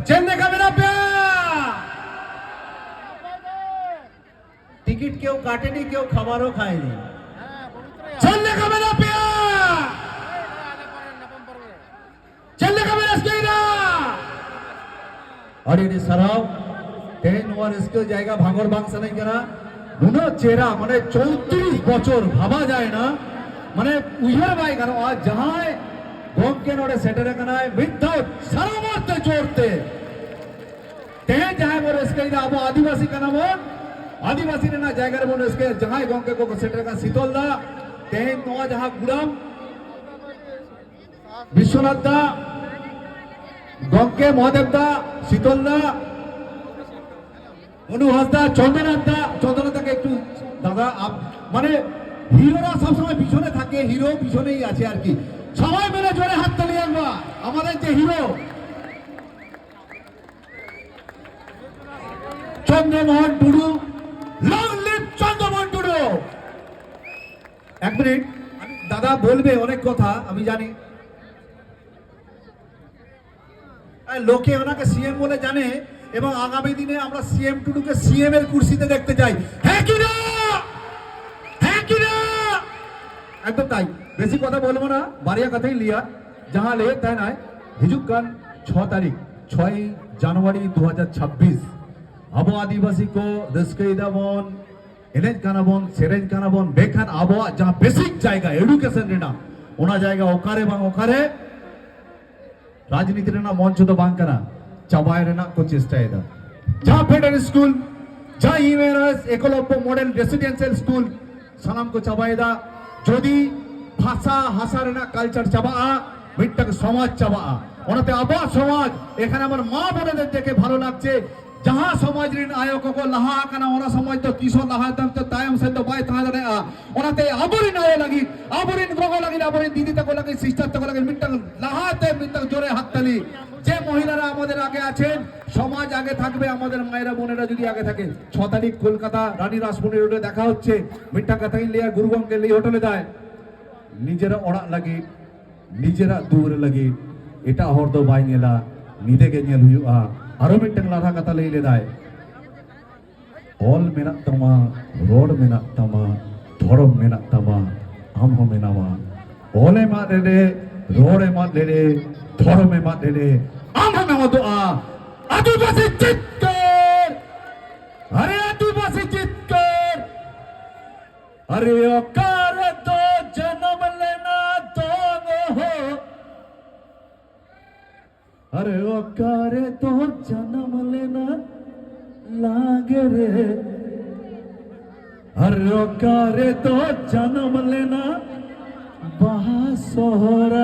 chain देखा मेरा प्यार टिकट क्यों काटे नहीं क्यों खबरों खाए नहीं चेन देखा मेरा प्यार चेन देखा मेरा स्केटा और ये सराव 10 ওভার স্কেল জায়গা ভাঙর বাংসা নাই কেনা নুনো চেরা মানে 34 বছর ভাবা যায় না মানে উইহার বাই কেন আজ যাহায় গমকে নড়ে সেটারে কেনায় বিদ্যুৎ সারামর্তে চড়তে তেহে যাহায় বলে স্কেল আবো আদিবাসী কেনাবন আদিবাসী না জায়গার বলে স্কেল যাহায় গমকে কো সেটারে কা শীতল দা তেহে নোয়া যাহা গুড়াম বিশ্বনাথ দা গমকে মহাদেব দা শীতল দা অনুহাসদা চন্দ্রনাথকে একটু দাদা মানে হিরোরা সবসময় পিছনে থাকে হিরো পিছনেই আছে আর কি সবাই মিলে জোরে হাত তালি আনবা আমাদের যে hero Chandramohan Tudu long live Chandramohan Tudu এক মিনিট দাদা বলবে অনেক কথা আমি জানি লোকে ওনাকে সিএম বলে জানে এবং আগামী দিনে আমরা সিএম টুডুকে সিএম এর কুর্সিতে দেখতে চাই হ্যাঁ কি না একদম তাই বেশি কথা বলবো না বাড়িয়া কথাই লিয়া যাহা লে তাই নাই হিজুক কান 6 তারিখ 6 জানুয়ারি 2026 আবো আদিবাসী কো দস্কই দাবন এলেজ কানাবন সেরেজ কানাবন বেখান আবো যা বেসিক জায়গা এডুকেশন রেনা ওনা জায়গা ওকারে বাং ওকারে রাজনীতি রেনা মঞ্চ তো বাং কানা চাবায় রেনা কো চেষ্টায় দা যা ফেডারেল স্কুল যা ইমেরাস একলব্য মডেল রেসিডেন্সিয়াল স্কুল সালাম কো চাবায় দা যদি ভাষা হাসা রেনা কালচার চাবা মিটটাক সমাজ চাবা ওনাতে আবার সমাজ এখানে আমার মা বোনেদের দেখে ভালো লাগছে যাহা সমাজ ঋণ আয়োগ কো লাহা কানা ওনা সমাজ তো কিশোর লাহা দম তো তায়ম সে তো বাই তাহা জানে ওনাতে আবরিন আয় লাগি আবরিন গগো লাগি আবরিন দিদি তক লাগি সিস্টার তক লাগি মিটটাক লাহাতে মিটটাক জোরে হাততালি যে মহিলারা আমাদের আগে আছেন সমাজ আগে থাকবে আমাদের মায়েরা বোনেরা যদি আগে থাকে 6 তারিখ কলকাতা রানী রাসমণি রোডে দেখা হচ্ছে মিঠা কথাই লিয়া গুরুগমকে লিয়ে হোটেলে যায় নিজেরা ওড়া লাগি নিজেরা দূর লাগি এটা হরদ বাই নেলা নিদেগে নেল হুয়ুগা আরো মিটটাং লাঠা কথা লইলে দায় অল মেনাক তামা রোড মেনাক তামা ধরম মেনাক তামা আম হো মেনামা অলে মা রে রোড মা রে ধর্মে মা রে আম হো মেমা দোয়া আদিবাসী চিৎকার আরে আদিবাসী চিৎকার अरे ओकार तो जन्म लेना दोग हो अरे ओकार तो जन्म लेना लागे रे अरे ओकार तो जन्म लेना বাহাসরায়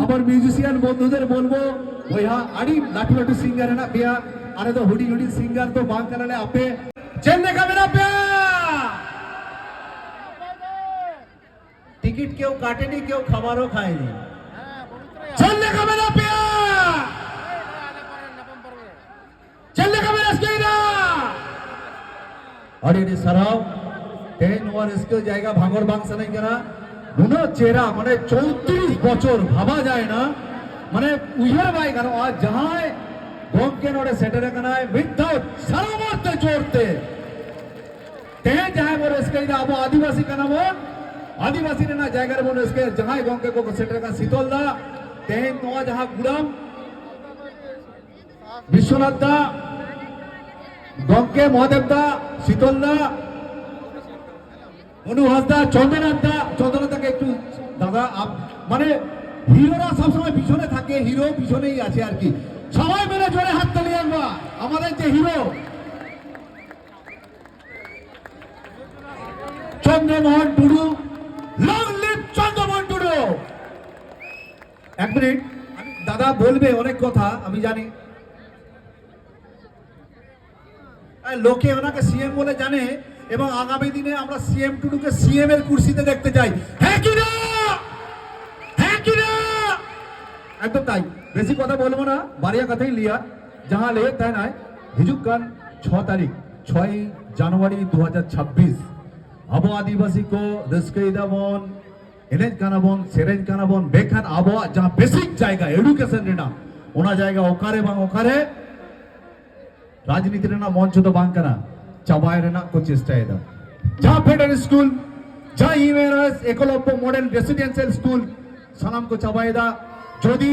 আমার মিউজিশিয়ান বন্ধুদের বলবো ওইহা আড়ি লাঠি লাঠি সিঙ্গার না বিয়া আরে তো হুডি হুডি সিঙ্গার তো বাং কানালে আপে চেন দেখা মেরা প্যার टिकट क्यों काटे नहीं क्यों खबरों खाए नहीं चलने का मेरा प्यार चलने का मेरा स्केटा और ये सराव 10 ওভার স্কেল জায়গা ভাঙর বাংসা নাই কেনা নুনো চেরা মানে 34 বছর ভাবা যায় না মানে উইহার বাই কেন আজ যাহায় গমকে নড়ে সেটারে কেনায় বিদ্যুৎ সারামর্তে চড়তে তেহে যাহায় বলে স্কেল আবো আদিবাসী কেনাবন आदिवासी ना জায়গার বলে স্কেল যাহাই গমকে কো সেটারে কা শীতল দা তেহে নোয়া যাহা গুড়াম বিশ্বনাথ দা গমকে মহাদেব দা শীতল দা অনুহাসদা চন্দ্রনাথকে একটু দাদা মানে হিরোরা সবসময় পিছনে থাকে হিরো পিছনেই আছে আর কি সবাই মিলে জোরে হাত তালি আনবা আমাদের যে hero Chandramohan Tudu long live Chandramohan Tudu এক মিনিট দাদা বলবে অনেক কথা আমি জানি লোকে ওনাকে সিএম বলে জানে এবং আগামী দিনে আমরা সিএম টুডুকে সিএম এর কুর্সিতে দেখতে চাই হ্যাঁ কি না একদম তাই বেশি কথা বলবো না বাড়িয়া কথাই লিয়া যাহা লে তাই নাই হিজুক কান 6 তারিখ 6 জানুয়ারি 2026 আবো আদিবাসী কো দস্কই দাবন এলেজ কানাবন সেরেজ কানাবন বেখান আবো যা বেসিক জায়গা এডুকেশন রেনা ᱚᱱᱟ ᱡᱟᱭᱜᱟ ᱚᱠᱟᱨᱮ ᱵᱟᱝ ᱚᱠᱟᱨᱮ রাজনীতি ᱨᱮᱱᱟᱜ মঞ্চ তো বাং কানা চাবাই রেনাক কো চেষ্টায়দা যা ফেডারেল স্কুল যা ইউএনএস একলব্য মডেল রেসিডেন্সিয়াল স্কুল সালাম কো চাবায়দা যদি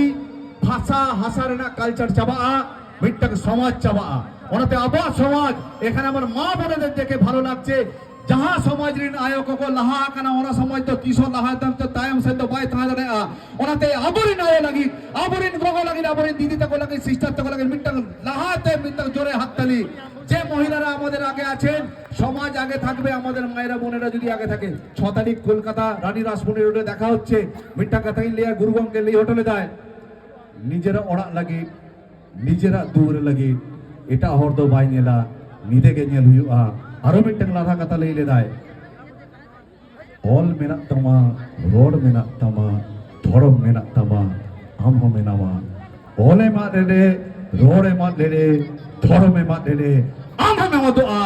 ভাষা হাসা রেনাক কালচার চাবাআ মিটটাক সমাজ চাবাআ ওনাতে আবার সমাজ এখানে আমার মা বোনেদের দেখে ভালো লাগছে जहां समाज ऋण आयोग को लहा कना ओना समाज तो तीसो लहा तम तो तायम से तो बाय ता जने ओनाते आबरिन आय लगी आबरिन गोगो लगी आबरिन दीदी तक लगी सिस्टर तक लगी मिटन लहाते मिटन জোরে হাততালি যে মহিলারা আমাদের আগে আছেন সমাজ আগে থাকবে আমাদের মায়েরা বোনেরা যদি আগে থাকে 6 তারিখ কলকাতা রানী রাসমণি রোডে দেখা হচ্ছে মিট্টা কথাই লিয়া গুরুগঙ্গে লি হোটেলে যায় নিজেরা ওড়া লাগি নিজেরা দূর লাগি এটা হরদো বাই নেলা নিদেগে নেল হুইয়া আরো মিট্টাং লাধা কথা লইলে দায় অল মেনাক তামা রোড মেনাক তামা ধরম মেনাক তামা আম হো মেনামা অলে মা দেলে রোডে মা দেলে ধরমে মা দেলে আম হো মেমা দোয়া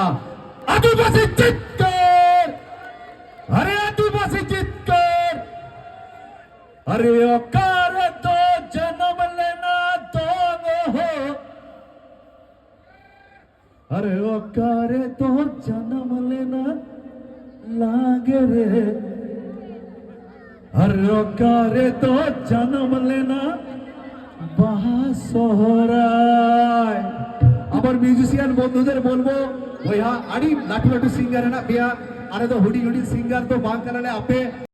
আদিবাসী চিৎকার আরে আদিবাসী চিৎকার আরে অকার তো জন্ম লেনা তো হো अरे ओ करे तो जन्म लेना लागे रे अरे ओ करे तो जन्म लेना বাহাসরায় আবার মিউজিশিয়ান বন্ধুদের বলবো ওইহা আড়ি লাঠি লাঠি সিঙ্গার না বিয়া আরে তো হুডি হুডি সিঙ্গার তো বাং কানালে আপে